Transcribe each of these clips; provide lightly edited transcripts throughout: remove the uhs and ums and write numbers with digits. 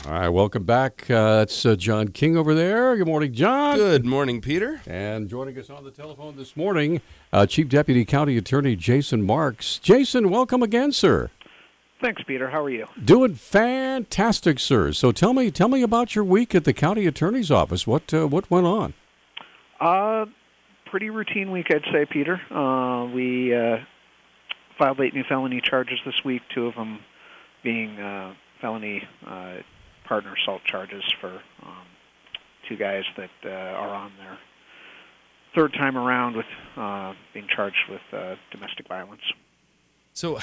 All right, welcome back. That's John King over there. Good morning, John. Good morning, Peter. And joining us on the telephone this morning, Chief Deputy County Attorney Jason Marks. Jason, welcome again, sir. Thanks, Peter. How are you? Doing fantastic, sir. So tell me about your week at the county attorney's office. What went on? Pretty routine week, I'd say, Peter. We filed 8 new felony charges this week, 2 of them being felony partner assault charges for 2 guys that are on their 3rd time around with being charged with domestic violence. So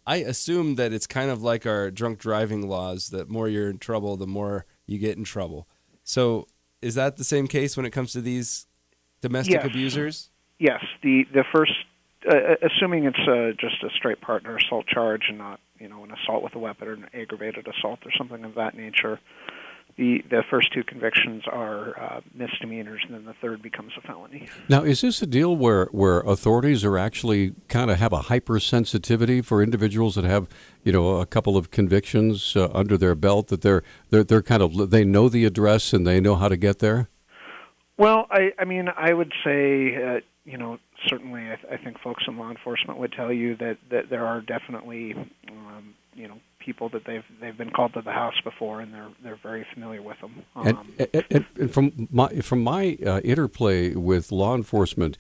I assume that it's kind of like our drunk driving laws, that more you're in trouble, the more you get in trouble. So is that the same case when it comes to these domestic abusers? Yes. The first, assuming it's just a straight partner assault charge and not, an assault with a weapon or an aggravated assault or something of that nature, the first 2 convictions are misdemeanors, and then the 3rd becomes a felony. Now, is this a deal where authorities are actually kind of have a hypersensitivity for individuals that have, a couple of convictions under their belt, that they're kind of, they know the address and they know how to get there? Well, I would say, certainly I think folks in law enforcement would tell you that there are definitely, people that they've been called to the house before, and they're very familiar with them. And from my interplay with law enforcement,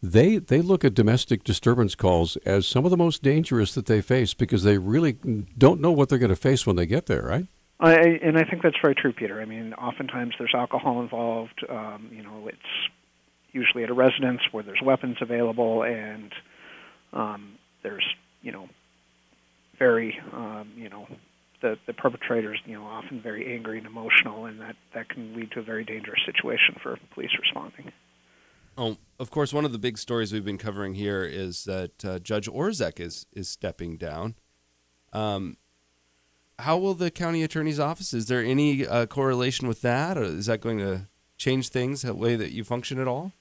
they look at domestic disturbance calls as some of the most dangerous that they face because they really don't know what they're going to face when they get there, right? And I think that's very true, Peter. I mean, oftentimes there's alcohol involved. It's usually at a residence where there's weapons available, and there's, very, the perpetrators, often very angry and emotional, and that can lead to a very dangerous situation for police responding. Oh, of course, one of the big stories we've been covering here is that Judge Orzek is stepping down. How will the county attorney's office, is there any correlation with that, or is that going to change things, the way that you function at all?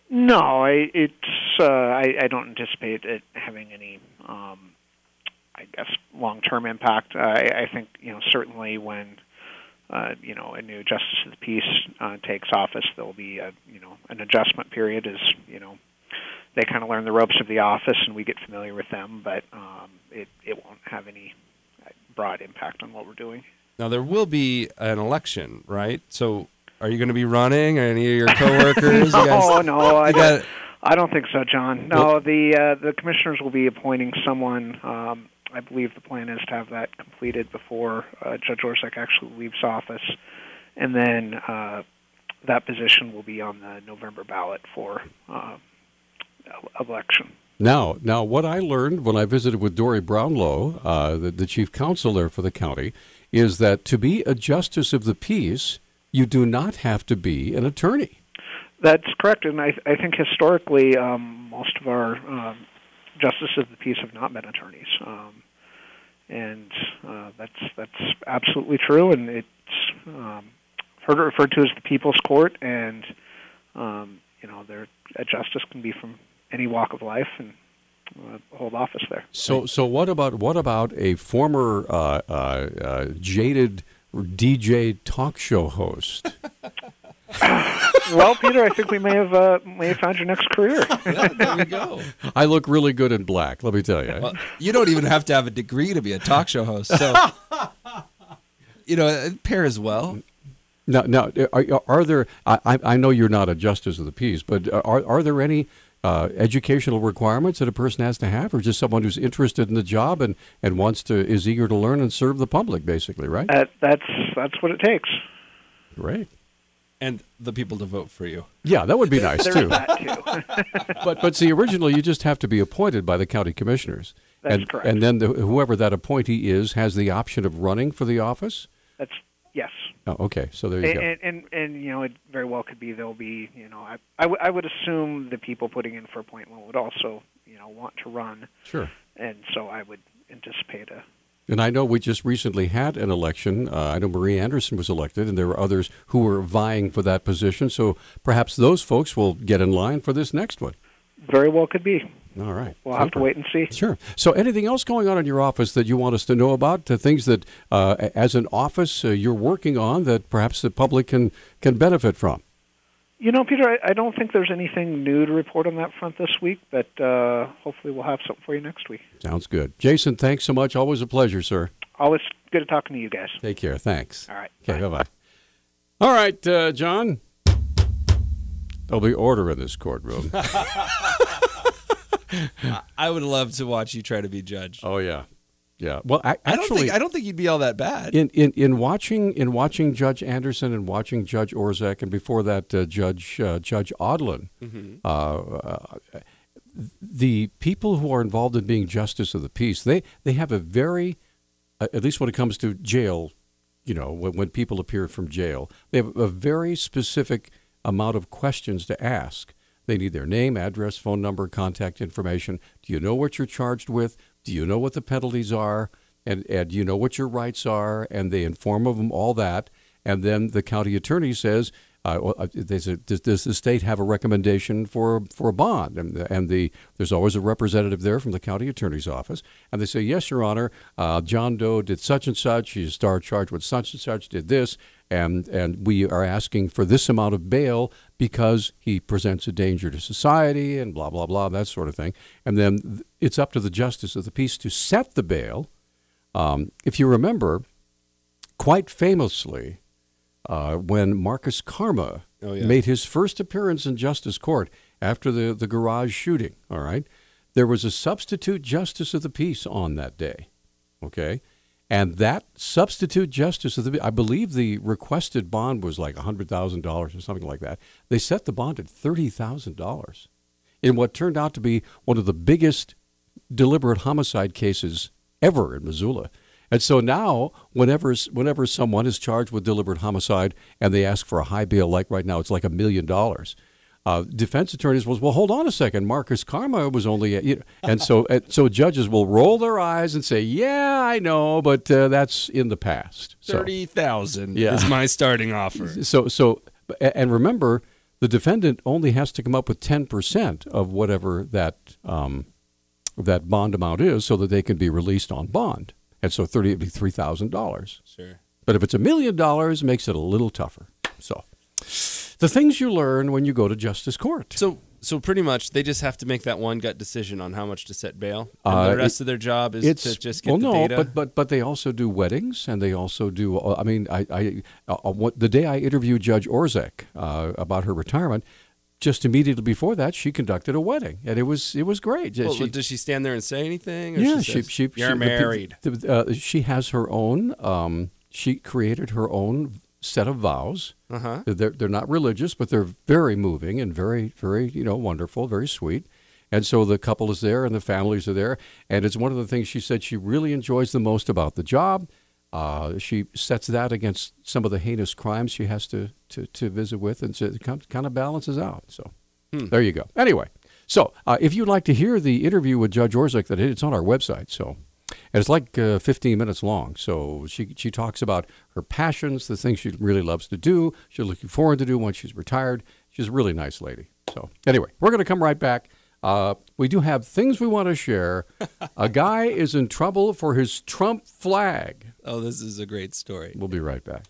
No, I don't anticipate it having any, long-term impact. I think, certainly when, a new justice of the peace takes office, there'll be an adjustment period as, they kind of learn the ropes of the office and we get familiar with them, but it won't have any broad impact on what we're doing. Now, there will be an election, right? So are you going to be running, or any of your coworkers? I don't think so, John. No, the commissioners will be appointing someone. I believe the plan is to have that completed before Judge Orzek actually leaves office, and then that position will be on the November ballot for election. Now, what I learned when I visited with Dory Brownlow, the chief counsel there for the county, is that to be a justice of the peace, you do not have to be an attorney. That's correct, and I think historically most of our justices of the peace have not been attorneys, and that's absolutely true, and it's referred to as the People's Court, and a justice can be from any walk of life and hold office there. So what about a former jaded DJ talk show host? Well, Peter, I think we may have found your next career. Yeah, there we go. I look really good in black, let me tell you. Well, you don't even have to have a degree to be a talk show host, so it pairs well. Now, are there? I know you're not a justice of the peace, but are there any educational requirements that a person has to have, or just someone who's interested in the job and is eager to learn and serve the public, basically, right? That's what it takes. Great. And the people to vote for you. Yeah, that would be nice, too. That, too. But see, originally you just have to be appointed by the county commissioners. That's correct. And then whoever that appointee is has the option of running for the office? Yes. Oh, okay. So there you go. And it very well could be there'll be, I would assume the people putting in for appointment would also, want to run. Sure. And so I would anticipate a And I know we just recently had an election. I know Marie Anderson was elected, and there were others who were vying for that position. So perhaps those folks will get in line for this next one. Very well could be. All right. We'll have to wait and see. Sure. So anything else going on in your office that you want us to know about, things that as an office you're working on that perhaps the public can benefit from? Peter, I don't think there's anything new to report on that front this week, but hopefully we'll have something for you next week. Sounds good. Jason, thanks so much. Always a pleasure, sir. Always good at talking to you guys. Take care. Thanks. All right. Okay, bye-bye. All right, John. There'll be order in this courtroom. I would love to watch you try to be judge. Oh, yeah. Yeah. Well, I don't think you'd be all that bad. In watching Judge Anderson and watching Judge Orzech, and before that Judge Odlin, the people who are involved in being justice of the peace, they have a very, at least when it comes to jail, when people appear from jail, they have a very specific amount of questions to ask. They need their name, address, phone number, contact information. Do you know what you're charged with? Do you know what the penalties are? And do you know what your rights are? And they inform of them all that. And then the county attorney says, does the state have a recommendation for a bond? And there's always a representative there from the county attorney's office. And they say, yes, Your Honor, John Doe did such and such. He's charged with such and such, did this. And we are asking for this amount of bail because he presents a danger to society and blah, blah, blah, that sort of thing. And then it's up to the justice of the peace to set the bail. If you remember, quite famously, when Marcus Karma made his first appearance in justice court after the garage shooting, all right, there was a substitute justice of the peace on that day, okay? And that substitute justice of the, I believe the requested bond was like $100,000 or something like that. They set the bond at $30,000 in what turned out to be one of the biggest deliberate homicide cases ever in Missoula. And so now, whenever someone is charged with deliberate homicide and they ask for a high bail, like right now, it's like $1 million. Defense attorneys will, well, hold on a second. Marcus Karma was only, and so judges will roll their eyes and say, yeah, I know, but that's in the past. $30,000 is my starting offer. So, and remember, the defendant only has to come up with 10% of whatever that bond amount is, so that they can be released on bond. And so $3,000. Sure. But if it's $1 million, it makes it a little tougher. So, the things you learn when you go to justice court. So pretty much they just have to make that one gut decision on how much to set bail. And the rest of their job is to just get the data. But they also do weddings, and they also do. I mean, the day I interviewed Judge Orzech about her retirement, just immediately before that, she conducted a wedding, and it was great. Well, does she stand there and say anything? Or yeah, you're married. She has her own. She created her own set of vows. Uh-huh. They're not religious, but they're very moving and very, very, wonderful, very sweet. And so the couple is there and the families are there. And it's one of the things she said she really enjoys the most about the job. She sets that against some of the heinous crimes she has to visit with, and so it kind of balances out. So there you go. Anyway, so if you'd like to hear the interview with Judge Orzech, it's on our website. So. And it's like 15 minutes long. So she talks about her passions, the things she really loves to do, she's looking forward to do once she's retired. She's a really nice lady. So anyway, we're going to come right back. We do have things we want to share. A guy is in trouble for his Trump flag. Oh, this is a great story. We'll be right back.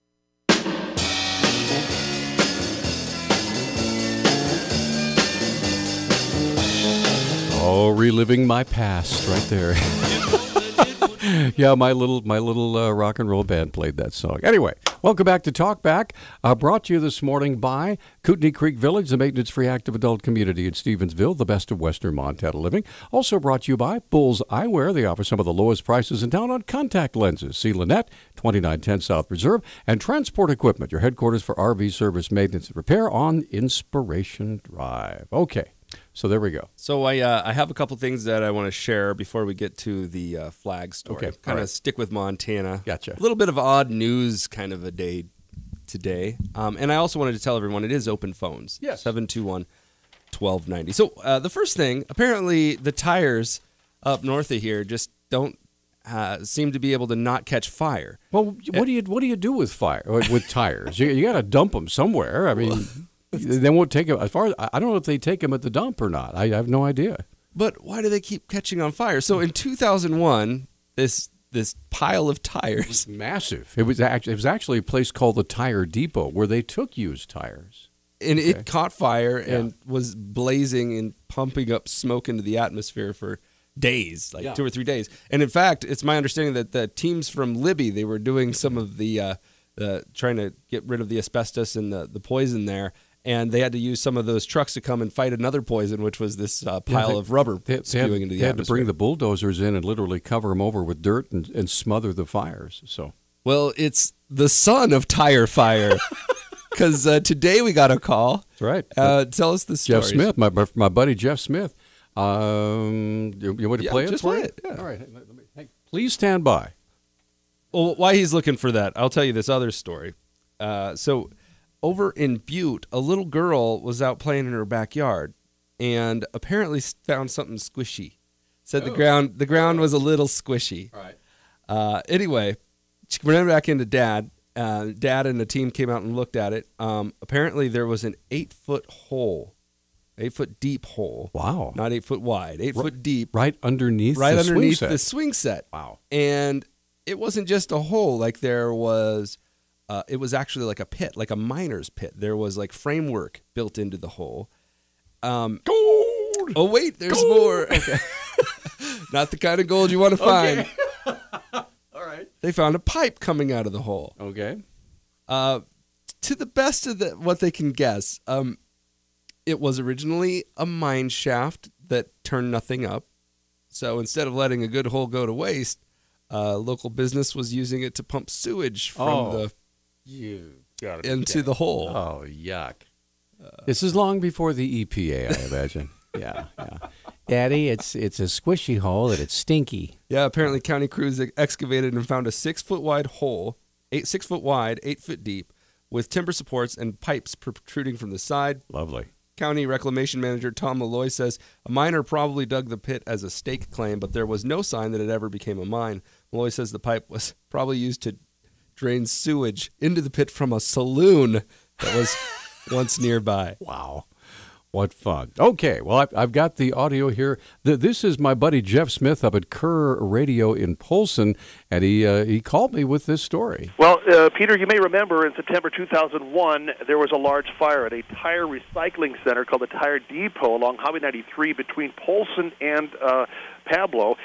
Oh, reliving my past right there. Yeah, my little rock and roll band played that song. Anyway, welcome back to Talk Back, brought to you this morning by Kootenai Creek Village, the maintenance-free active adult community in Stevensville, the best of Western Montana living. Also brought to you by Bulls Eyewear. They offer some of the lowest prices in town on contact lenses. See Lynette, 2910 South Reserve, and Transport Equipment, your headquarters for RV service, maintenance, and repair on Inspiration Drive. Okay. So there we go. So I have a couple things that I want to share before we get to the flag story. Okay. Kind of stick with Montana. Gotcha. A little bit of odd news kind of a day today. And I also wanted to tell everyone it is open phones. Yes. 721-1290. So the first thing, apparently the tires up north of here just don't seem to be able to not catch fire. Well, what do you do with fire with tires? You got to dump them somewhere. I mean, they won't take them. As far as I don't know if they take them at the dump or not. I have no idea. But why do they keep catching on fire? So in 2001, this pile of tires, massive. It was actually a place called the Tire Depot where they took used tires. and it caught fire and was blazing and pumping up smoke into the atmosphere for days, like 2 or 3 days. And in fact, it's my understanding that the teams from Libby, they were doing some of the trying to get rid of the asbestos and the poison there. And they had to use some of those trucks to come and fight another poison, which was this pile of rubber spewing into the atmosphere. They had to bring the bulldozers in and literally cover them over with dirt and smother the fires. So, well, it's the son of tire fire, because today we got a call. That's right. Tell us the story. Jeff Smith, my buddy Jeff Smith. You want to play it? Just play it. Yeah. All right. Please stand by. Well, while he's looking for that, I'll tell you this other story. So over in Butte, a little girl was out playing in her backyard and apparently found something squishy. Said the ground was a little squishy. Right. Anyway, she ran back into Dad. Dad and the team came out and looked at it. Apparently there was an 8-foot hole, 8-foot deep hole. Wow. Not 8 foot wide, 8 foot deep. Right underneath the swing set. Wow. And it wasn't just a hole. Like there was... it was actually like a pit, like a miner's pit. There was like framework built into the hole. Gold! Oh, wait, there's gold! more. Okay. Not the kind of gold you want to find. Okay. All right. They found a pipe coming out of the hole. Okay. To the best of what they can guess, it was originally a mine shaft that turned nothing up. So instead of letting a good hole go to waste, local business was using it to pump sewage from into the hole. Oh, yuck. This is long before the EPA, I imagine. Yeah. Daddy, it's a squishy hole and it's stinky. Yeah, apparently county crews excavated and found a 6-foot wide hole, 6 foot wide, 8 foot deep, with timber supports and pipes protruding from the side. Lovely. County Reclamation Manager Tom Malloy says a miner probably dug the pit as a stake claim, but there was no sign that it ever became a mine. Malloy says the pipe was probably used to drain sewage into the pit from a saloon that was once nearby. Wow. What fun. Okay, well, I've got the audio here. This is my buddy Jeff Smith up at Kerr Radio in Polson, and he called me with this story. Well, Peter, you may remember in September 2001, there was a large fire at a tire recycling center called the Tire Depot along Highway 93 between Polson and Pablo.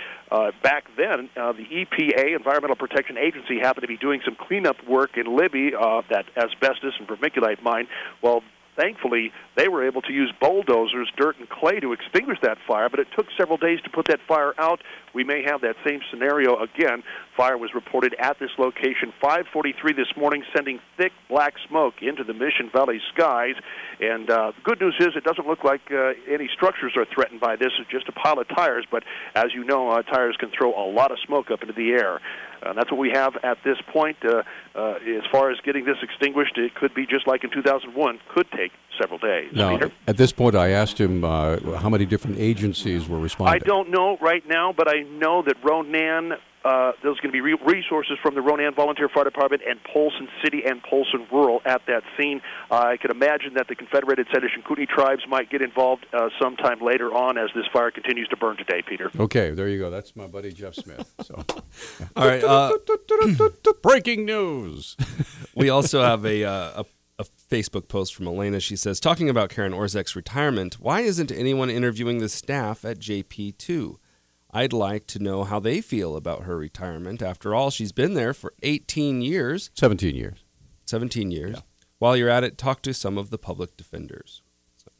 Back then, the EPA, Environmental Protection Agency, happened to be doing some cleanup work in Libby, that asbestos and vermiculite mine. Well, thankfully, they were able to use bulldozers, dirt, and clay to extinguish that fire, but it took several days to put that fire out. We may have that same scenario again. Fire was reported at this location 5:43 this morning, sending thick black smoke into the Mission Valley skies. And the good news is it doesn't look like any structures are threatened by this. It's just a pile of tires, but as you know, tires can throw a lot of smoke up into the air. That's what we have at this point. As far as getting this extinguished, it could be just like in 2001, could take several days. Now, at this point, I asked him how many different agencies were responding. I don't know right now, but I know that Ronan, there's going to be resources from the Ronan Volunteer Fire Department and Polson City and Polson Rural at that scene. I could imagine that the Confederated Sedition Kootenai tribes might get involved sometime later on as this fire continues to burn today, Peter. Okay, there you go. That's my buddy Jeff Smith. So, all right. Breaking news. We also have a Facebook post from Elena. She says, talking about Karen Orzek's retirement, why isn't anyone interviewing the staff at JP2? I'd like to know how they feel about her retirement. After all, she's been there for 18 years. 17 years. 17 years. Yeah. While you're at it, talk to some of the public defenders. So.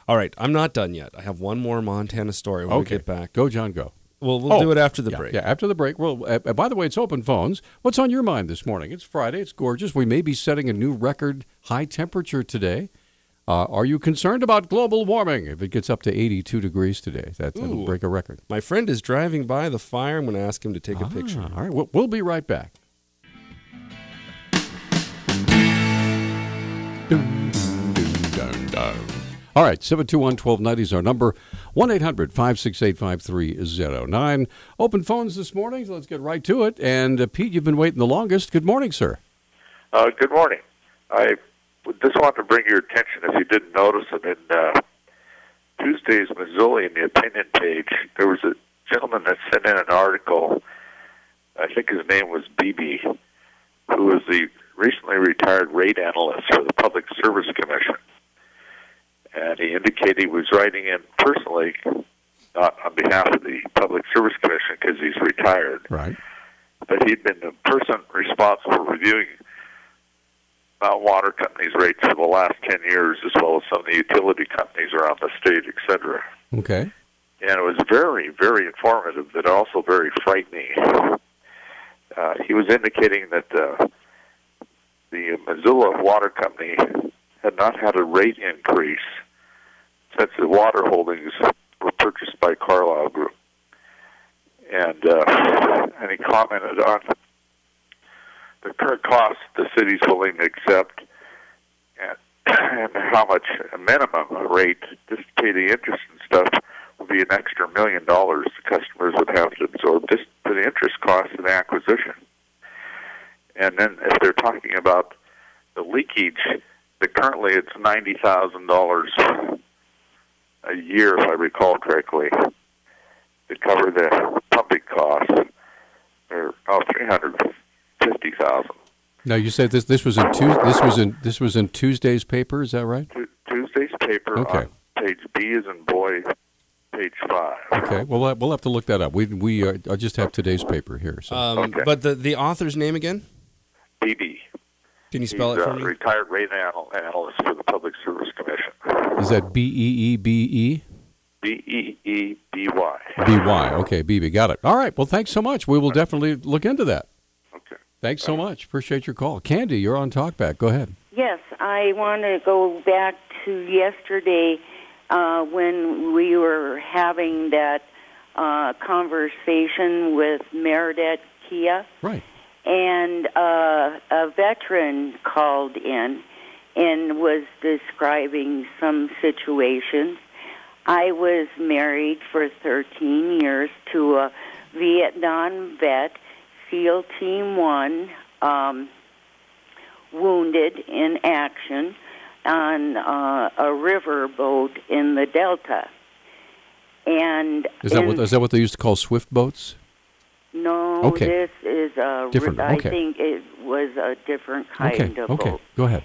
All right, I'm not done yet. I have one more Montana story when we get back. Go, John, go. Well, we'll do it after the break. Yeah, after the break. Well, by the way, it's open phones. What's on your mind this morning? It's Friday. It's gorgeous. We may be setting a new record high temperature today. Are you concerned about global warming? If it gets up to 82 degrees today, that'll break a record. My friend is driving by the fire. I'm going to ask him to take a picture. All right, we'll be right back. All right, 721-1290 is our number, 1-800-568-5309. Open phones this morning, so let's get right to it. And Pete, you've been waiting the longest. Good morning, sir. Good morning. I just want to bring your attention, if you didn't notice, I'm in Tuesday's Missoula in the opinion page, there was a gentleman that sent in an article. I think his name was BB, who was the recently retired rate analyst for the Public Service Commission. And he indicated he was writing in personally, not on behalf of the Public Service Commission because he's retired. Right. But he'd been the person responsible for reviewing water companies' rates for the last 10 years, as well as some of the utility companies around the state, et cetera. Okay. And it was very, very informative, but also very frightening. He was indicating that the Missoula Water Company had not had a rate increase since the water holdings were purchased by Carlyle Group. And he commented on the current cost the city's willing to accept and how much a minimum rate just to pay the interest and stuff would be an extra $1 million the customers would have to absorb just for the interest cost of the acquisition. And then if they're talking about the leakage, currently it's $90,000 a year, if I recall correctly, to cover the pumping costs, or $350,000. Now you said this was in Tuesday's paper. Is that right? Tuesday's paper. Okay. On page B as in boy, page 5. Okay. Well, we'll have to look that up. I just have today's paper here. So. Okay. But the author's name again? BB. Can you spell it for me? Retired rate analyst for the Public Service Commission. Is that BEEBE? BEEBY. BY. Okay, BB. Got it. All right. Well, thanks so much. We will definitely look into that. Okay. Thanks so much. Appreciate your call. Candy, you're on Talkback. Go ahead. Yes, I want to go back to yesterday when we were having that conversation with Meredith Kia. Right. And a veteran called in and was describing some situations. I was married for 13 years to a Vietnam vet, SEAL Team 1, wounded in action on a river boat in the Delta. And is that what they used to call swift boats? No, okay. This is a different. I okay. think it was a different kind of boat. Okay, go ahead.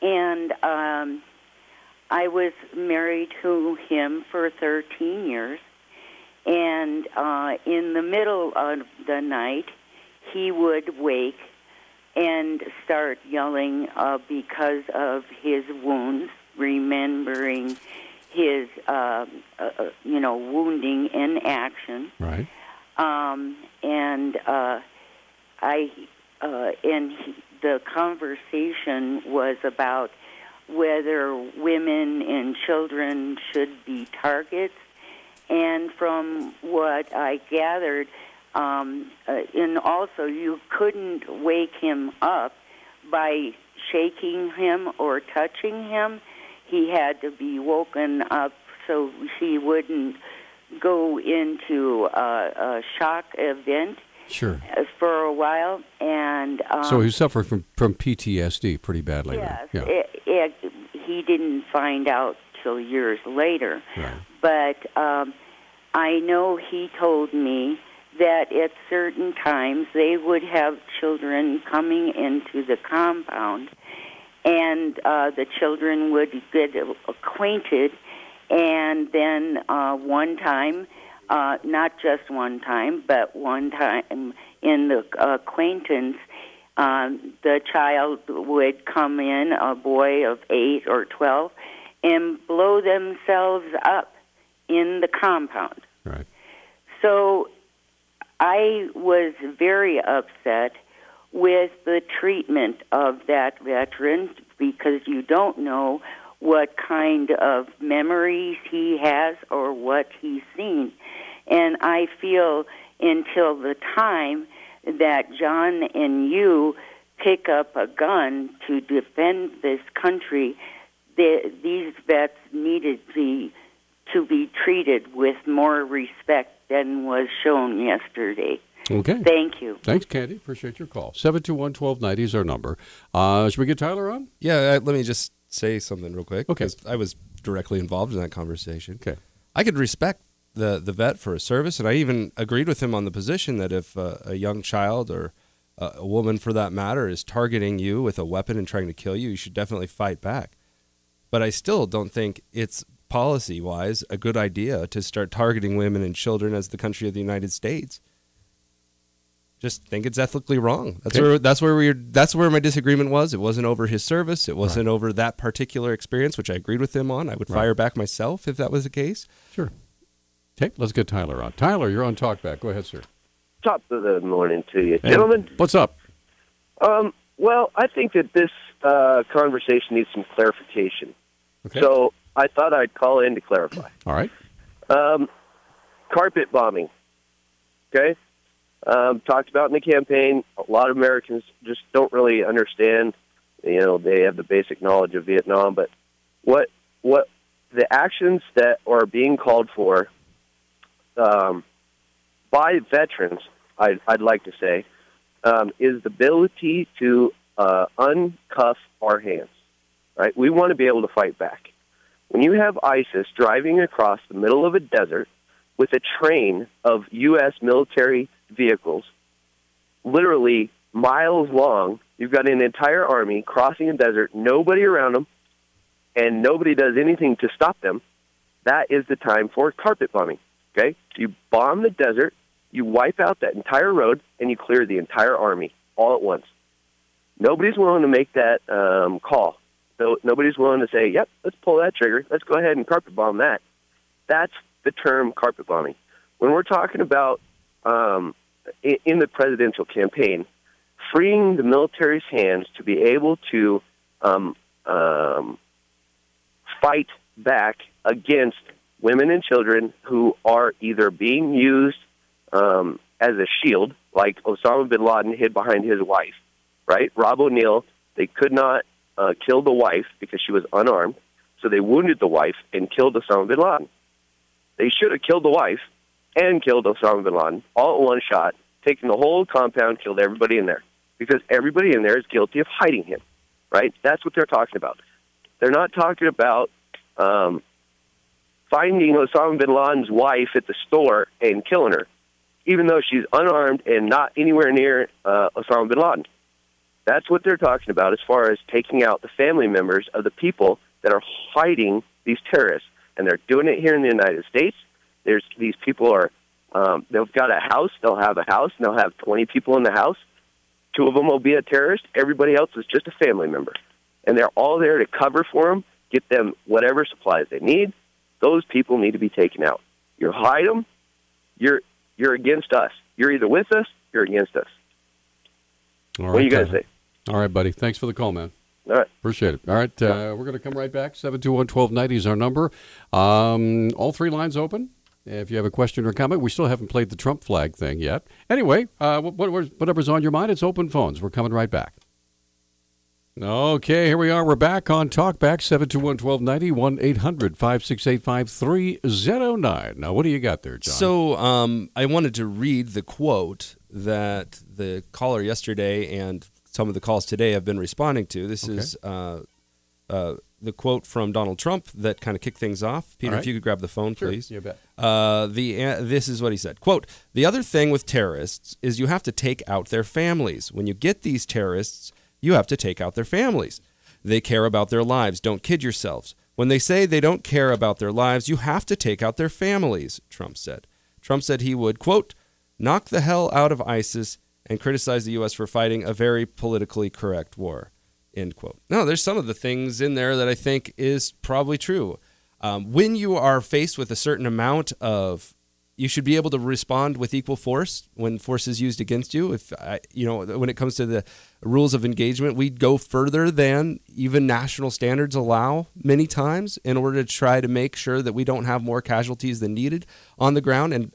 And I was married to him for 13 years, and in the middle of the night, he would wake and start yelling because of his wounds, remembering his, wounding in action. Right. The conversation was about whether women and children should be targets. And from what I gathered, and also you couldn't wake him up by shaking him or touching him. He had to be woken up so he wouldn't go into a shock event. Sure. For a while, and so he suffered from PTSD pretty badly. Yes, yeah. He didn't find out till years later. Right. But I know he told me that at certain times they would have children coming into the compound, and the children would get acquainted, and then one time. Not just one time, but one time in the acquaintance, the child would come in, a boy of 8 or 12, and blow themselves up in the compound. Right. So I was very upset with the treatment of that veteran because you don't know what kind of memories he has or what he's seen. And I feel until the time that John and you pick up a gun to defend this country, these vets needed to be treated with more respect than was shown yesterday. Okay. Thank you. Thanks, Candy. Appreciate your call. 721-1290 is our number. Should we get Tyler on? Yeah, let me just say something real quick. Okay. 'Cause I was directly involved in that conversation. Okay. I could respect the vet for his service, and I even agreed with him on the position that if a young child or a woman, for that matter, is targeting you with a weapon and trying to kill you, you should definitely fight back. But I still don't think it's policy-wise a good idea to start targeting women and children as the country of the United States. Just think it's ethically wrong. That's where my disagreement was. It wasn't over his service. It wasn't over that particular experience, which I agreed with him on. I would fire back myself if that was the case. Sure. Okay, let's get Tyler on. Tyler, you're on Talkback. Go ahead, sir. Top of the morning to you, gentlemen. What's up? Well, I think that this conversation needs some clarification. Okay. So I thought I'd call in to clarify. All right. Carpet bombing. Okay? Talked about in the campaign. A lot of Americans just don't really understand. You know, they have the basic knowledge of Vietnam, but what the actions that are being called for by veterans, I'd like to say, is the ability to uncuff our hands. Right? We want to be able to fight back. When you have ISIS driving across the middle of a desert with a train of U.S. military vehicles, literally miles long, you've got an entire army crossing a desert, nobody around them, and nobody does anything to stop them, that is the time for carpet bombing. Okay? You bomb the desert, you wipe out that entire road, and you clear the entire army all at once. Nobody's willing to make that call. So nobody's willing to say, yep, let's pull that trigger. Let's go ahead and carpet bomb that. That's the term carpet bombing. When we're talking about, in the presidential campaign, freeing the military's hands to be able to fight back against women and children who are either being used as a shield, like Osama bin Laden hid behind his wife, right? Rob O'Neill, they could not kill the wife because she was unarmed, so they wounded the wife and killed Osama bin Laden. They should have killed the wife and killed Osama bin Laden all at one shot, taken the whole compound, killed everybody in there, because everybody in there is guilty of hiding him, right? That's what they're talking about. They're not talking about finding Osama bin Laden's wife at the store and killing her, even though she's unarmed and not anywhere near Osama bin Laden. That's what they're talking about as far as taking out the family members of the people that are hiding these terrorists. And they're doing it here in the United States. These people are, they've got a house, they'll have a house, and they'll have 20 people in the house. 2 of them will be a terrorist. Everybody else is just a family member. And they're all there to cover for them, get them whatever supplies they need. Those people need to be taken out. You hide them, you're against us. You're either with us, you're against us. All right, what do you guys say? All right, buddy. Thanks for the call, man. All right. Appreciate it. All right, we're going to come right back. 721-1290 is our number. All 3 lines open. If you have a question or comment, we still haven't played the Trump flag thing yet. Anyway, whatever's on your mind, it's open phones. We're coming right back. Okay, here we are. We're back on Talkback, 721-1290, 1-800-568-5309. Now, what do you got there, John? So I wanted to read the quote that the caller yesterday and some of the calls today have been responding to. This is the quote from Donald Trump that kind of kicked things off. Peter, if you could grab the phone, please. Sure, you bet. This is what he said. Quote, "The other thing with terrorists is you have to take out their families. When you get these terrorists, you have to take out their families. They care about their lives. Don't kid yourselves. When they say they don't care about their lives, you have to take out their families," Trump said. Trump said he would, quote, "knock the hell out of ISIS and criticize the U.S. for fighting a very politically correct war," end quote. Now, there's some of the things in there that I think is probably true. When you are faced with a certain amount of, you should be able to respond with equal force when force is used against you. When it comes to the rules of engagement, we go further than even national standards allow many times in order to try to make sure that we don't have more casualties than needed on the ground.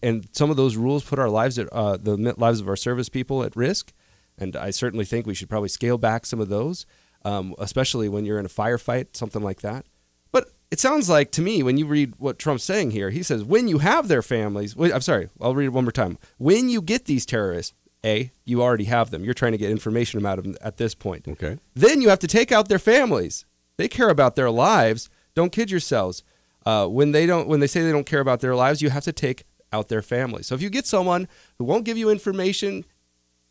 And some of those rules put our lives, the lives of our service people at risk. And I certainly think we should probably scale back some of those, especially when you're in a firefight, something like that. But it sounds like to me, when you read what Trump's saying here, he says, when you have their families, I'm sorry, I'll read it one more time. When you get these terrorists, you already have them. You're trying to get information out of them at this point. Okay. Then you have to take out their families. They care about their lives. don't kid yourselves. When they say they don't care about their lives, you have to take out their family. So if you get someone who won't give you information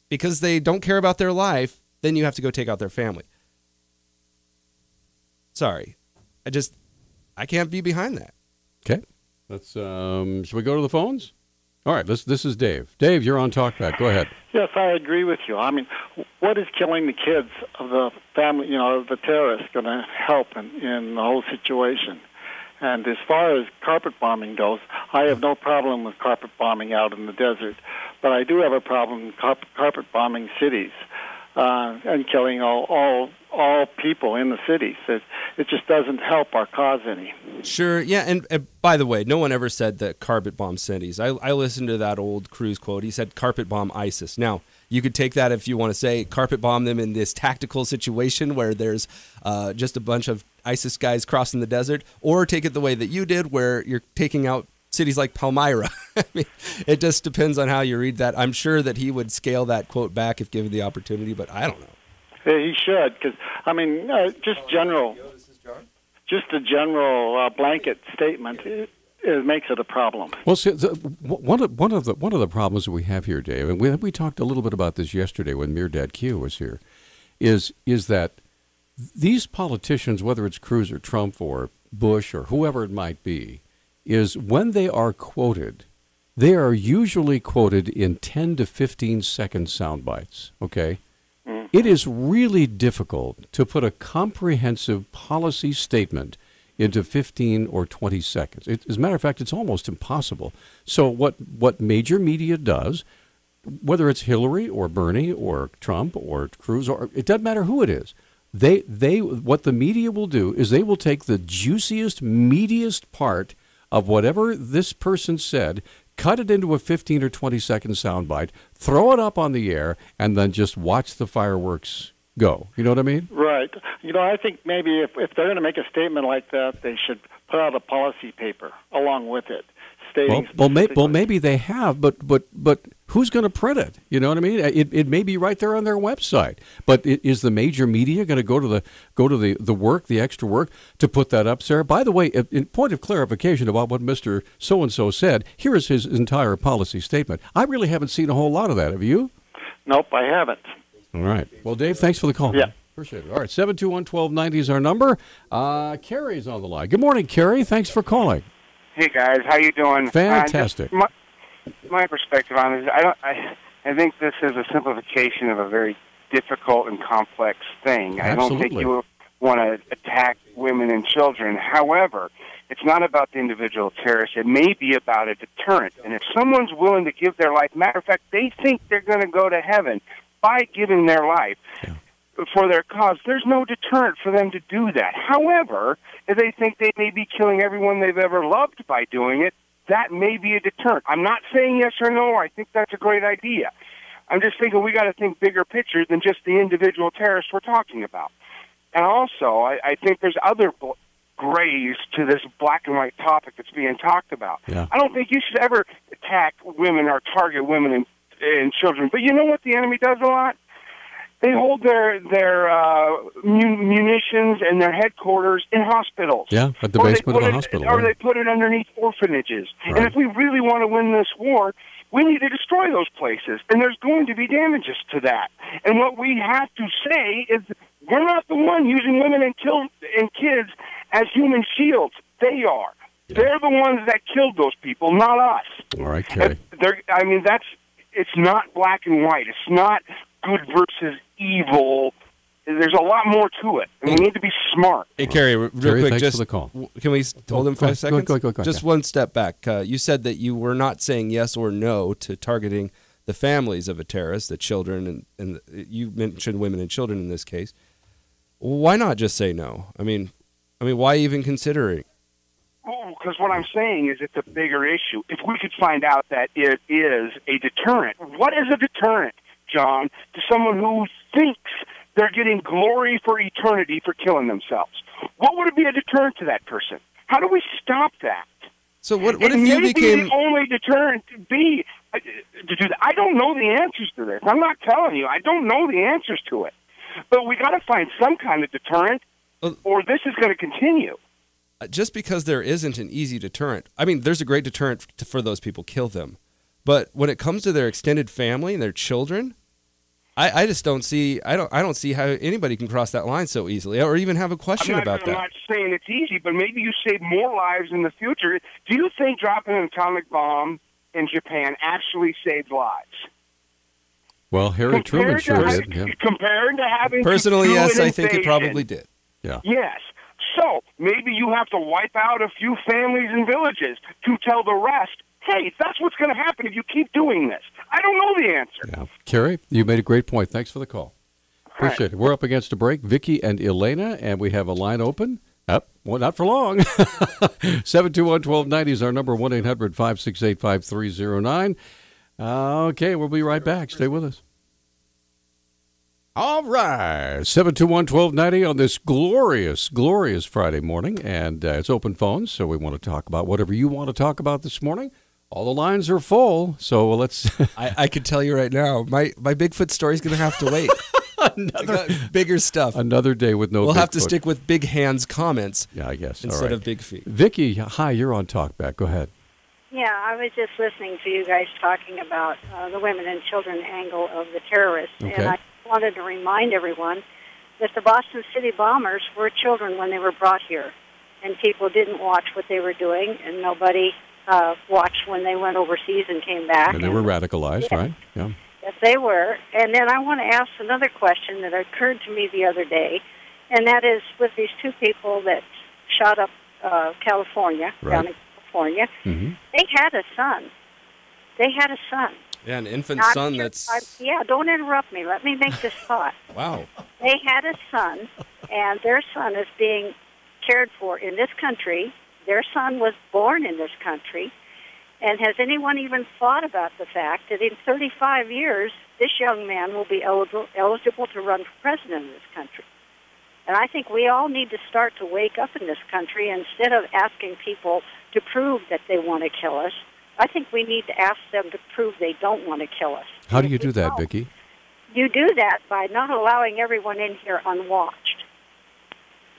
because they don't care about their life, then you have to go take out their family. Sorry. I can't be behind that. Okay. Let's should we go to the phones? All right, this is Dave. Dave, you're on Talkback. Go ahead. Yes, I agree with you. I mean, what is killing the kids of the family, of the terrorists going to help in the whole situation? And as far as carpet bombing goes, I have no problem with carpet bombing out in the desert, but I do have a problem with carpet bombing cities and killing all people in the cities. It just doesn't help our cause any. Sure, yeah, and by the way, no one ever said that carpet bomb cities. I listened to that old Cruz quote. He said carpet bomb ISIS. Now, you could take that if you want to say carpet bomb them in this tactical situation where there's just a bunch of ISIS guys crossing the desert, or take it the way that you did where you're taking out cities like Palmyra. I mean, it just depends on how you read that. I'm sure that he would scale that quote back if given the opportunity, but I don't know. Yeah, he should, because, I mean, just a general blanket statement, it makes it a problem. Well, see, one of the problems that we have here, Dave, and we talked a little bit about this yesterday when Mirdad Q was here, is that these politicians, whether it's Cruz or Trump or Bush or whoever it might be, is when they are quoted, they are usually quoted in 10 to 15 second sound bites, okay? It is really difficult to put a comprehensive policy statement into 15 or 20 seconds. As a matter of fact, it's almost impossible. So what major media does, whether it's Hillary or Bernie or Trump or Cruz, or it doesn't matter who it is, what the media will do is they will take the juiciest, meatiest part of whatever this person said, cut it into a 15 or 20 second soundbite, throw it up on the air, and then just watch the fireworks go. You know what I mean? Right. I think maybe if they're going to make a statement like that, they should put out a policy paper along with it. Well, maybe they have, but who's going to print it? You know what I mean? It may be right there on their website, but is the major media going to go to the work, the extra work to put that up, Sarah? By the way, in point of clarification about what Mr. So-and-so said, here is his entire policy statement. I really haven't seen a whole lot of that. Have you? Nope, I haven't. All right. Well, Dave, thanks for the call. Yeah. Appreciate it. All right, 721-1290 is our number. Carrie's on the line. Good morning, Carrie. Thanks for calling. Hey guys, how you doing? Fantastic. My perspective on this, I think this is a simplification of a very difficult and complex thing. Absolutely. I don't think you want to attack women and children. However, it's not about the individual terrorist. It may be about a deterrent. And if someone's willing to give their life, matter of fact, they think they're going to go to heaven by giving their life for their cause, there's no deterrent for them to do that. However, if they think they may be killing everyone they've ever loved by doing it, that may be a deterrent. I'm not saying yes or no. I think that's a great idea. I'm just thinking we got to think bigger picture than just the individual terrorists we're talking about. And also, I think there's other grays to this black and white topic that's being talked about. Yeah. I don't think you should ever attack women or target women and children. But you know what the enemy does a lot? They hold their munitions and their headquarters in hospitals. Yeah, at the basement of a hospital. Or they put it underneath orphanages. Right. And if we really want to win this war, we need to destroy those places. And there's going to be damages to that. And what we have to say is we're not the one using women and kids as human shields. They are. Yeah. They're the ones that killed those people, not us. All right, Kerry. It's not black and white. It's not good versus evil. There's a lot more to it, and we need to be smart. Hey, Kerry, real quick, thanks just for the call. Can we hold him 5 seconds? Go, just one step back. You said that you were not saying yes or no to targeting the families of a terrorist, the children, and you mentioned women and children in this case. Why not just say no? I mean, why even consider it? Oh, because what I'm saying is it's a bigger issue. If we could find out that it is a deterrent, what is a deterrent, John, to someone who thinks they're getting glory for eternity for killing themselves? What would it be a deterrent to that person? How do we stop that? So what if you became the only deterrent to do that? I don't know the answers to this. I'm not telling you. I don't know the answers to it. But we got to find some kind of deterrent, or this is going to continue. just because there isn't an easy deterrent. I mean, there's a great deterrent for those people, kill them. But when it comes to their extended family and their children, I just don't see. I don't see how anybody can cross that line so easily, or even have a question about that. I'm not saying it's easy, but maybe you save more lives in the future. Do you think dropping an atomic bomb in Japan actually saved lives? Well, Harry Truman sure did. Yeah. Compared to having personally, to do yes, an I think it invasion. probably did. Yeah. Yes. So maybe you have to wipe out a few families and villages to tell the rest, hey, that's what's going to happen if you keep doing this. I don't know the answer. Yeah. Carrie, you made a great point. Thanks for the call. Appreciate it. We're up against a break. Vicki and Elena, and we have a line open. Well, not for long. 721-1290 is our number, 1-800-568-5309. Okay, we'll be right back. Stay with us. All right, 721-1290 on this glorious, glorious Friday morning, and it's open phones, so we want to talk about whatever you want to talk about this morning. All the lines are full, so let's... I can tell you right now, my Bigfoot story's going to have to wait. Another bigger stuff. Another day with no We'll Bigfoot. have to stick with Big Hands comments I guess. instead All right. of Big Feet. Vicki, hi, you're on Talkback. Go ahead. Yeah, I was just listening to you guys talking about the women and children angle of the terrorists, Okay. and I wanted to remind everyone that the Boston City bombers were children when they were brought here, and people didn't watch what they were doing, and nobody watched when they went overseas and came back. And they were radicalized, right? Yeah. Yes, they were. And then I want to ask another question that occurred to me the other day, and that is with these two people that shot up California, down in California, they had a son. They had a son. Yeah, an infant Not son sure- that's... yeah, don't interrupt me. Let me make this thought. Wow. They had a son, and their son is being cared for in this country. Their son was born in this country. And has anyone even thought about the fact that in 35 years, this young man will be eligible to run for president of this country? And I think we all need to start to wake up in this country instead of asking people to prove that they want to kill us. I think we need to ask them to prove they don't want to kill us. How do you do that, Vicki? You do that by not allowing everyone in here unwatched.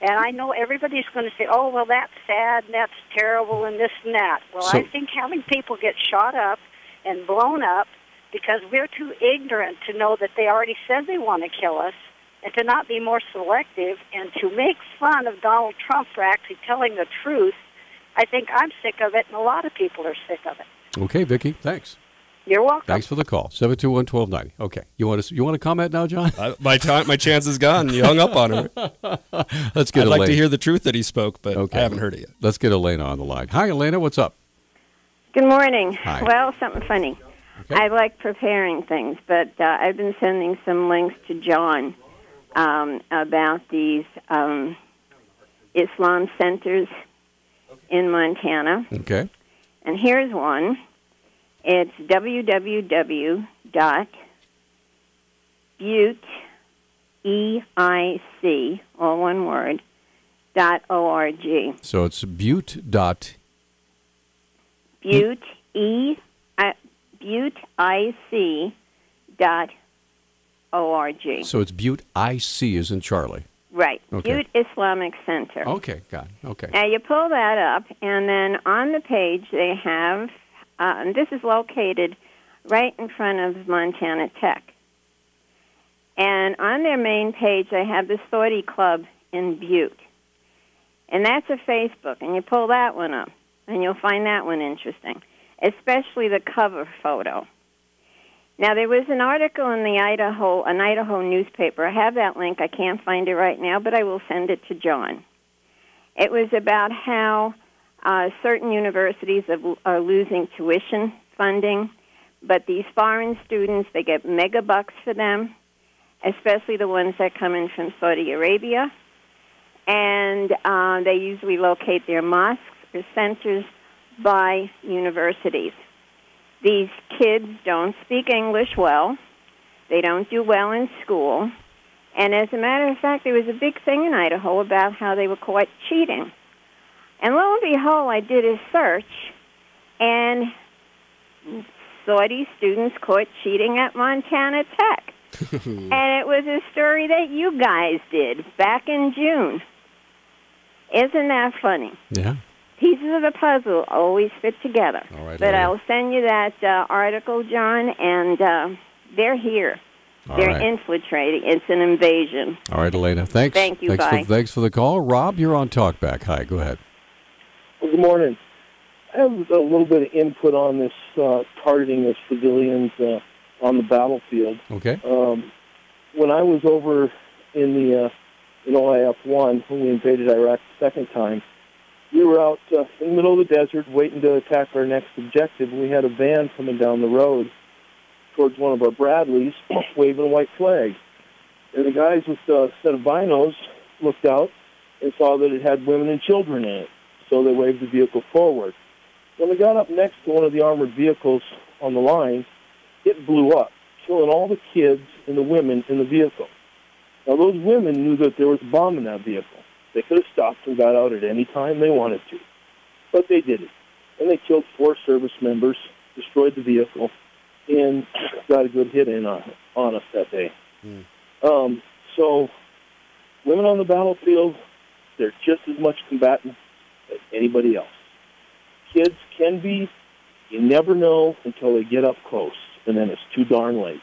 And I know everybody's going to say, oh, well, that's sad and that's terrible and this and that. Well, I think having people get shot up and blown up because we're too ignorant to know that they already said they want to kill us, and to not be more selective and to make fun of Donald Trump for actually telling the truth, I think I'm sick of it, and a lot of people are sick of it. Okay, Vicki, thanks. You're welcome. Thanks for the call. 721-1290. Okay. You want to comment now, John? My chance is gone. You hung up on her. Let's get I'd Elena. like to hear the truth that he spoke, but I haven't heard it yet. Let's get Elena on the line. Hi, Elena. What's up? Good morning. Hi. Well, something funny. Okay. I like preparing things, but I've been sending some links to John about these Islam centers in Montana. Okay. And here's one. It's www.butte, all one word, .org. So it's Butte. Butte, ButteIC.org. So it's Butte IC is in Charlie. Right. Okay. Butte Islamic Center. Okay, got it. Okay. Now you pull that up, and then on the page they have, and this is located right in front of Montana Tech. And on their main page they have the Sortie Club in Butte. And that's a Facebook, and you pull that one up, and you'll find that one interesting, especially the cover photo. Now, there was an article in an Idaho newspaper. I have that link. I can't find it right now, but I will send it to John. It was about how certain universities are losing tuition funding, but these foreign students, they get megabucks for them, especially the ones that come in from Saudi Arabia. And they usually locate their mosques or centers by universities. These kids don't speak English well. They don't do well in school. And as a matter of fact, there was a big thing in Idaho about how they were caught cheating. And lo and behold, I did a search, and Saudi students caught cheating at Montana Tech. And it was a story that you guys did back in June. Isn't that funny? Yeah. Pieces of the puzzle always fit together. All right, but Elena. I'll send you that article, John, and they're here. All They're right. infiltrating. It's an invasion. All right, Elena. Thanks. Thank you. Bye. Thanks for the call. Rob, you're on Talkback. Hi, go ahead. Well, good morning. I have a little bit of input on this targeting of civilians on the battlefield. Okay. When I was over in the in OIF-1, when we invaded Iraq the second time, we were out in the middle of the desert waiting to attack our next objective, and we had a van coming down the road towards one of our Bradleys waving a white flag. And the guys with a set of binos looked out and saw that it had women and children in it, so they waved the vehicle forward. When we got up next to one of the armored vehicles on the line, it blew up, killing all the kids and the women in the vehicle. Now, those women knew that there was a bomb in that vehicle. They could have stopped and got out at any time they wanted to, but they didn't. And they killed 4 service members, destroyed the vehicle, and got a good hit in on us that day. So women on the battlefield, they're just as much combatant as anybody else. Kids can be, you never know until they get up close, and then it's too darn late.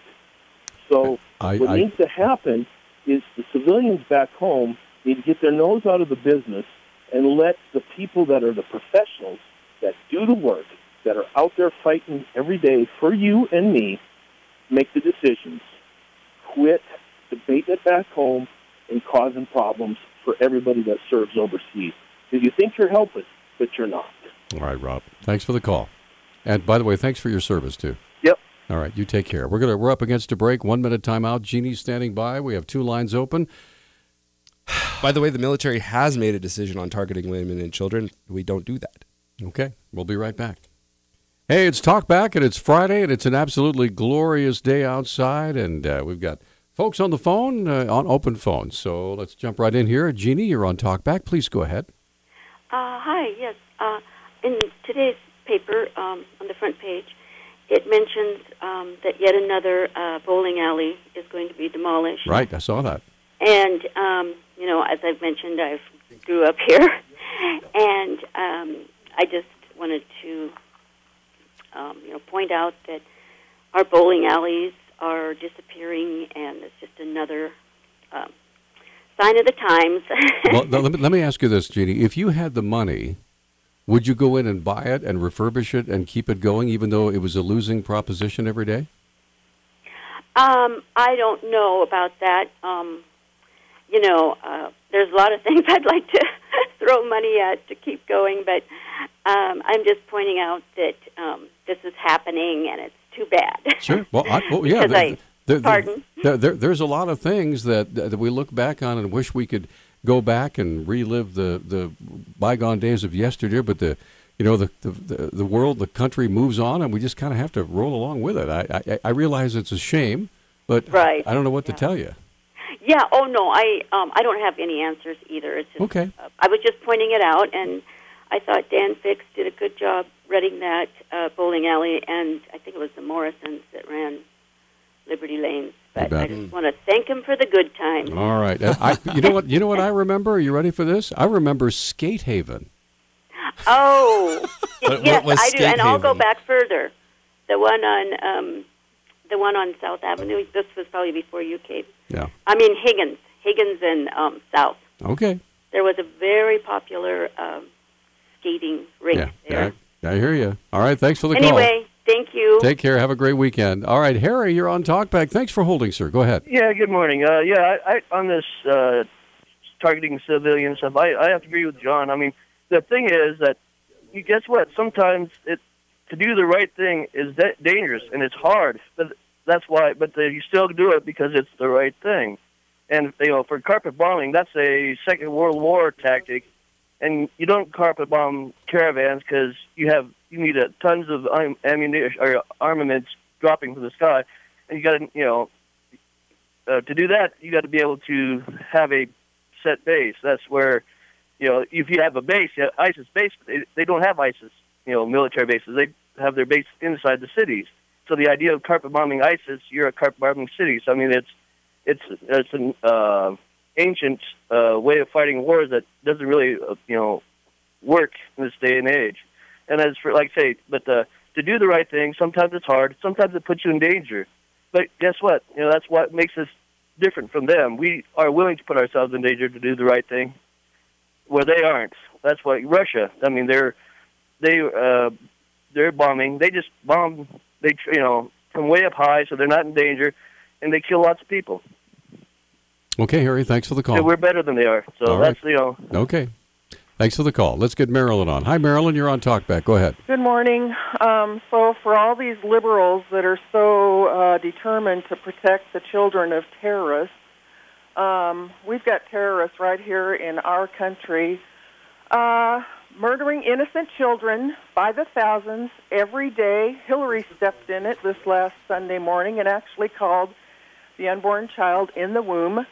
So what needs to happen is the civilians back home need to get their nose out of the business and let the people that are the professionals that do the work, that are out there fighting every day for you and me, make the decisions. Quit debating it back home and causing problems for everybody that serves overseas. Because you think you're helping, but you're not. All right, Rob. Thanks for the call. And by the way, thanks for your service, too. Yep. All right, you take care. We're up against a break. 1 minute timeout. Jeannie's standing by. We have 2 lines open. By the way, the military has made a decision on targeting women and children. We don't do that. Okay, we'll be right back. Hey, it's Talkback, and it's Friday, and it's an absolutely glorious day outside, and we've got folks on the phone, on open phone. So let's jump right in here. Jeannie, you're on Talkback. Please go ahead. Hi, yes. In today's paper, on the front page, it mentions that yet another bowling alley is going to be demolished. Right, I saw that. And, you know, as I've mentioned, I grew up here, and I just wanted to, you know, point out that our bowling alleys are disappearing, and it's just another sign of the times. Well, let me ask you this, Jeannie. If you had the money, would you go in and buy it and refurbish it and keep it going, even though it was a losing proposition every day? I don't know about that. You know, there's a lot of things I'd like to throw money at to keep going, but I'm just pointing out that this is happening, and it's too bad. Sure. Well, yeah. Pardon? There's a lot of things that we look back on and wish we could go back and relive the bygone days of yesterday, but the world, the country moves on, and we just kind of have to roll along with it. I realize it's a shame, but right. I don't know what to tell you. Yeah. Oh no, I don't have any answers either. It's just, okay. I was just pointing it out, and I thought Dan Fix did a good job running that bowling alley, and I think it was the Morrisons that ran Liberty Lanes. But I just want to thank him for the good times. All right. You know what I remember? Are you ready for this? I remember Skate Haven. Oh, yes, what I do, Skate and I'll go Haven? back further. The one on South Avenue. This was probably before you came. Yeah. I mean Higgins and South. Okay. There was a very popular skating rink there. I hear you. All right. Thanks for the call. Anyway, thank you. Take care. Have a great weekend. All right, Harry, you're on Talkback. Thanks for holding, sir. Go ahead. Yeah, good morning. I on this targeting civilian stuff, I have to agree with John. I mean, the thing is that, guess what? Sometimes to do the right thing is dangerous, and it's hard. But that's why. But you still do it because it's the right thing. And for carpet bombing, that's a Second World War tactic. And you don't carpet bomb caravans because you need tons of ammunition or armaments dropping from the sky, and you got to do that. You got to be able to have a set base. That's where if you have a base, ISIS base, they don't have ISIS military bases. They have their base inside the cities. So the idea of carpet bombing ISIS, you're a carpet bombing cities. I mean, it's ancient way of fighting wars that doesn't really, work in this day and age. And as for, like I say, but to do the right thing, sometimes it's hard. Sometimes it puts you in danger. But guess what? That's what makes us different from them. We are willing to put ourselves in danger to do the right thing, where they aren't. That's why Russia. I mean, they're bombing. They just bomb. They from way up high, so they're not in danger, and they kill lots of people. Okay, Harry, thanks for the call. Yeah, we're better than they are. So All that's right. Okay. Thanks for the call. Let's get Marilyn on. Hi, Marilyn. You're on Talkback. Go ahead. Good morning. So for all these liberals that are so determined to protect the children of terrorists, we've got terrorists right here in our country murdering innocent children by the thousands every day. Hillary stepped in it this last Sunday morning and actually called the unborn child in the womb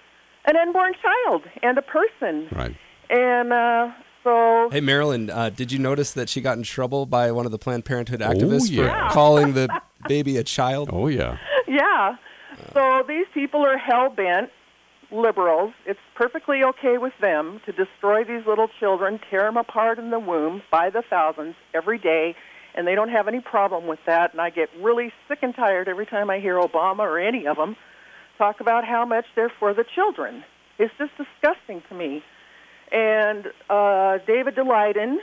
an unborn child and a person. Right. And so... Hey, Marilyn, did you notice that she got in trouble by one of the Planned Parenthood activists yeah. for calling the baby a child? Oh, yeah. Yeah. So these people are hell-bent, liberals. It's perfectly okay with them to destroy these little children, tear them apart in the womb by the thousands every day, and they don't have any problem with that. And I get really sick and tired every time I hear Obama or any of them talk about how much they're for the children. It's just disgusting to me. And David DeLayden,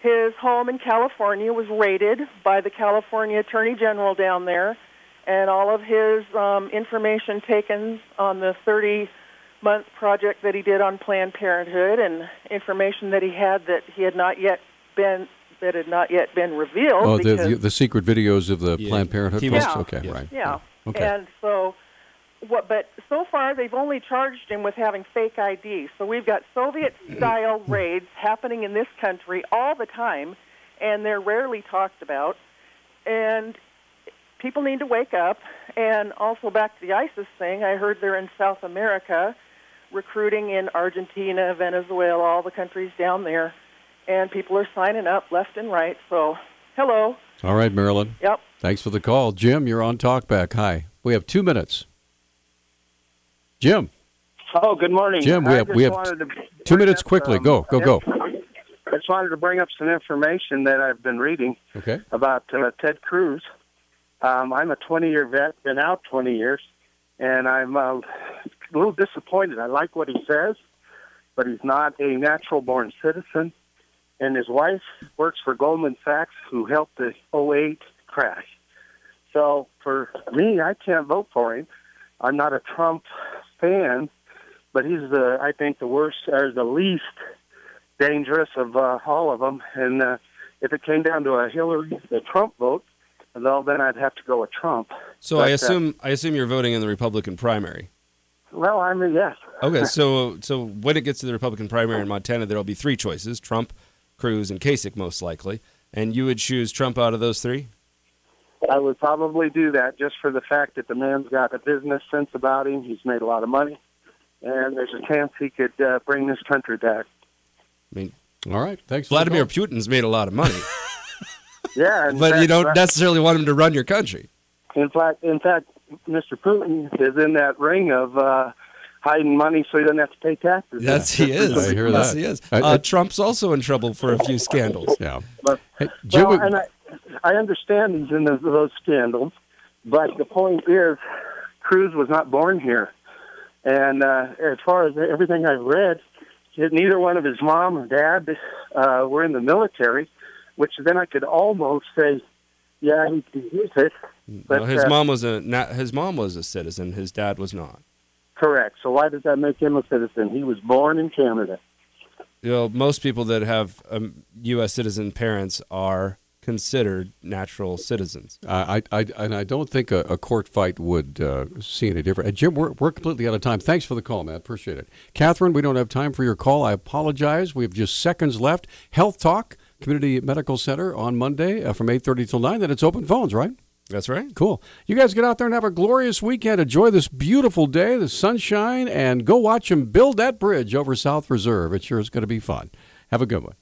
his home in California was raided by the California Attorney General down there, and all of his information taken on the 30-month project that he did on Planned Parenthood, and information that he had had not yet been revealed. Oh, the secret videos of the Planned Parenthood folks? Yeah. Okay, right. Yeah. Okay. And so, but so far they've only charged him with having fake ID. So we've got Soviet-style raids happening in this country all the time, and they're rarely talked about. And people need to wake up. And also back to the ISIS thing, I heard they're in South America, recruiting in Argentina, Venezuela, all the countries down there. And people are signing up left and right. So, hello. All right, Marilyn. Yep. Thanks for the call. Jim, you're on Talkback. Hi. We have 2 minutes. Jim. Oh, good morning. Jim, we have 2 minutes quickly. Go. I just wanted to bring up some information that I've been reading about Ted Cruz. I'm a 20-year vet, been out 20 years, and I'm a little disappointed. I like what he says, but he's not a natural-born citizen, and his wife works for Goldman Sachs, who helped the 2008 crash. So for me, I can't vote for him. I'm not a Trump fan, but he's I think the worst or the least dangerous of all of them. And if it came down to the Trump vote, well, then I'd have to go with Trump. So but, I assume you're voting in the Republican primary. Well, I mean, yes. Okay, so when it gets to the Republican primary in Montana, there will be three choices: Trump, Cruz, and Kasich, most likely. And you would choose Trump out of those three? I would probably do that just for the fact that the man's got a business sense about him. He's made a lot of money, and there's a chance he could bring this country back. I mean, all right. Thanks. Vladimir Putin's made a lot of money. Yeah, but you don't necessarily want him to run your country. In fact, Mr. Putin is in that ring of hiding money so he doesn't have to pay taxes. Yes, he is. I hear that. Yes, he is. Trump's also in trouble for a few scandals. Yeah. But, hey, Jim, and I understand he's in those scandals, but the point is, Cruz was not born here. And as far as everything I've read, neither one of his mom or dad were in the military, which then I could almost say, yeah, he could use it. But well, his mom was a citizen. His dad was not. Correct. So why does that make him a citizen? He was born in Canada. You know, most people that have U.S. citizen parents are considered natural citizens. And I don't think a court fight would see any different. Jim, we're completely out of time. Thanks for the call, man. Appreciate it. Catherine, we don't have time for your call. I apologize. We have just seconds left. Health Talk, Community Medical Center on Monday from 8:30 till 9. Then it's open phones, right? That's right. Cool. You guys get out there and have a glorious weekend. Enjoy this beautiful day, the sunshine, and go watch them build that bridge over South Reserve. It sure is going to be fun. Have a good one.